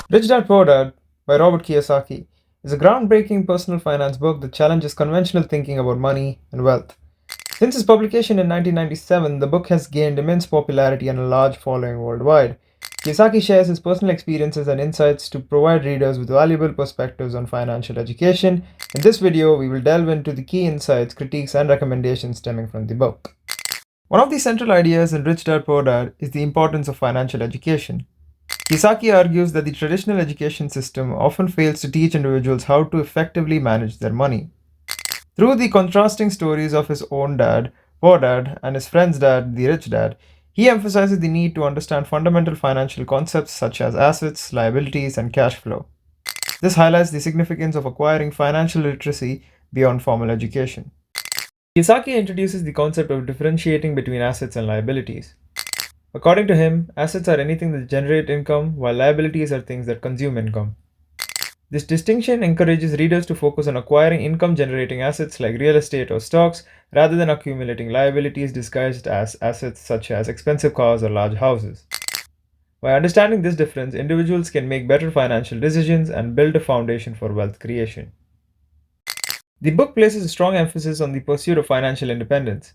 Rich Dad Poor Dad by Robert Kiyosaki is a groundbreaking personal finance book that challenges conventional thinking about money and wealth. Since its publication in 1997, the book has gained immense popularity and a large following worldwide. Kiyosaki shares his personal experiences and insights to provide readers with valuable perspectives on financial education. In this video, we will delve into the key insights, critiques, and recommendations stemming from the book. One of the central ideas in Rich Dad Poor Dad is the importance of financial education. Kiyosaki argues that the traditional education system often fails to teach individuals how to effectively manage their money. Through the contrasting stories of his own dad, poor dad, and his friend's dad, the rich dad, he emphasizes the need to understand fundamental financial concepts such as assets, liabilities, and cash flow. This highlights the significance of acquiring financial literacy beyond formal education. Kiyosaki introduces the concept of differentiating between assets and liabilities. According to him, assets are anything that generate income, while liabilities are things that consume income. This distinction encourages readers to focus on acquiring income generating assets like real estate or stocks rather than accumulating liabilities disguised as assets such as expensive cars or large houses. By understanding this difference, individuals can make better financial decisions and build a foundation for wealth creation. The book places a strong emphasis on the pursuit of financial independence.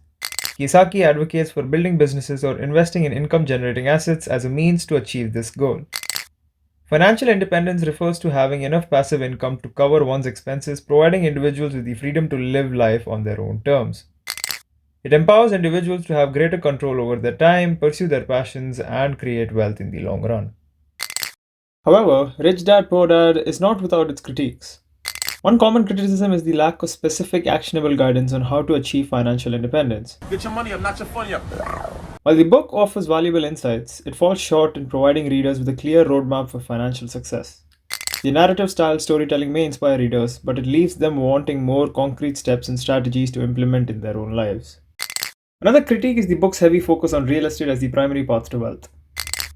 Kiyosaki advocates for building businesses or investing in income generating assets as a means to achieve this goal. Financial independence refers to having enough passive income to cover one's expenses, providing individuals with the freedom to live life on their own terms. It empowers individuals to have greater control over their time, pursue their passions, and create wealth in the long run. However, Rich Dad Poor Dad is not without its critiques. One common criticism is the lack of specific actionable guidance on how to achieve financial independence. Get your money up, not your funny up. While the book offers valuable insights, it falls short in providing readers with a clear roadmap for financial success. The narrative style storytelling may inspire readers, but it leaves them wanting more concrete steps and strategies to implement in their own lives. Another critique is the book's heavy focus on real estate as the primary path to wealth.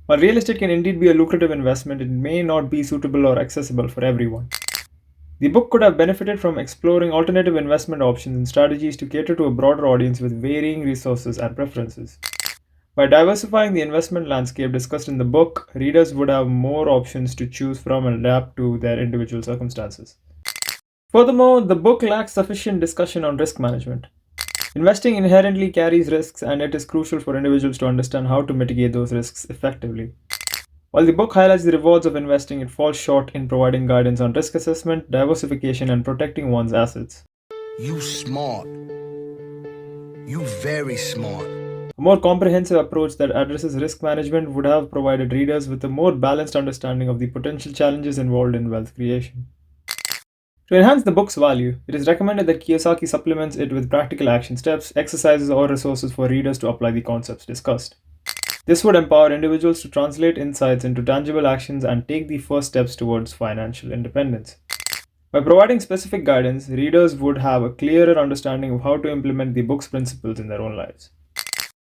While real estate can indeed be a lucrative investment, it may not be suitable or accessible for everyone. The book could have benefited from exploring alternative investment options and strategies to cater to a broader audience with varying resources and preferences. By diversifying the investment landscape discussed in the book, readers would have more options to choose from and adapt to their individual circumstances. Furthermore, the book lacks sufficient discussion on risk management. Investing inherently carries risks, and it is crucial for individuals to understand how to mitigate those risks effectively. While the book highlights the rewards of investing, it falls short in providing guidance on risk assessment, diversification, and protecting one's assets. You smart. You very smart. A more comprehensive approach that addresses risk management would have provided readers with a more balanced understanding of the potential challenges involved in wealth creation. To enhance the book's value, it is recommended that Kiyosaki supplements it with practical action steps, exercises, or resources for readers to apply the concepts discussed. This would empower individuals to translate insights into tangible actions and take the first steps towards financial independence. By providing specific guidance, readers would have a clearer understanding of how to implement the book's principles in their own lives.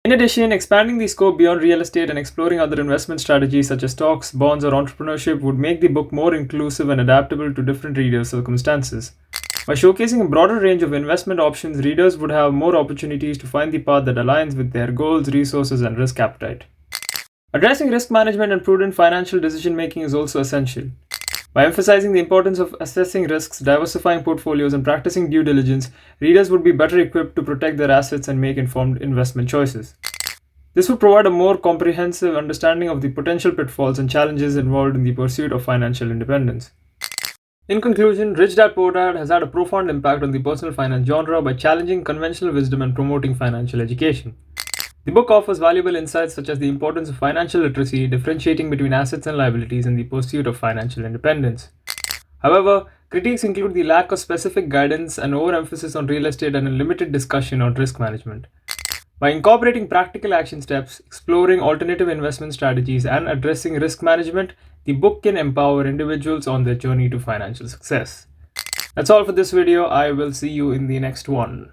In addition, expanding the scope beyond real estate and exploring other investment strategies such as stocks, bonds, or entrepreneurship would make the book more inclusive and adaptable to different readers' circumstances. By showcasing a broader range of investment options, readers would have more opportunities to find the path that aligns with their goals, resources, and risk appetite. Addressing risk management and prudent financial decision making is also essential. By emphasizing the importance of assessing risks, diversifying portfolios, and practicing due diligence, readers would be better equipped to protect their assets and make informed investment choices. This would provide a more comprehensive understanding of the potential pitfalls and challenges involved in the pursuit of financial independence. In conclusion, Rich Dad Poor Dad has had a profound impact on the personal finance genre by challenging conventional wisdom and promoting financial education. The book offers valuable insights such as the importance of financial literacy, differentiating between assets and liabilities, and the pursuit of financial independence. However, critiques include the lack of specific guidance and overemphasis on real estate and a limited discussion on risk management. By incorporating practical action steps, exploring alternative investment strategies, and addressing risk management, the book can empower individuals on their journey to financial success. That's all for this video. I will see you in the next one.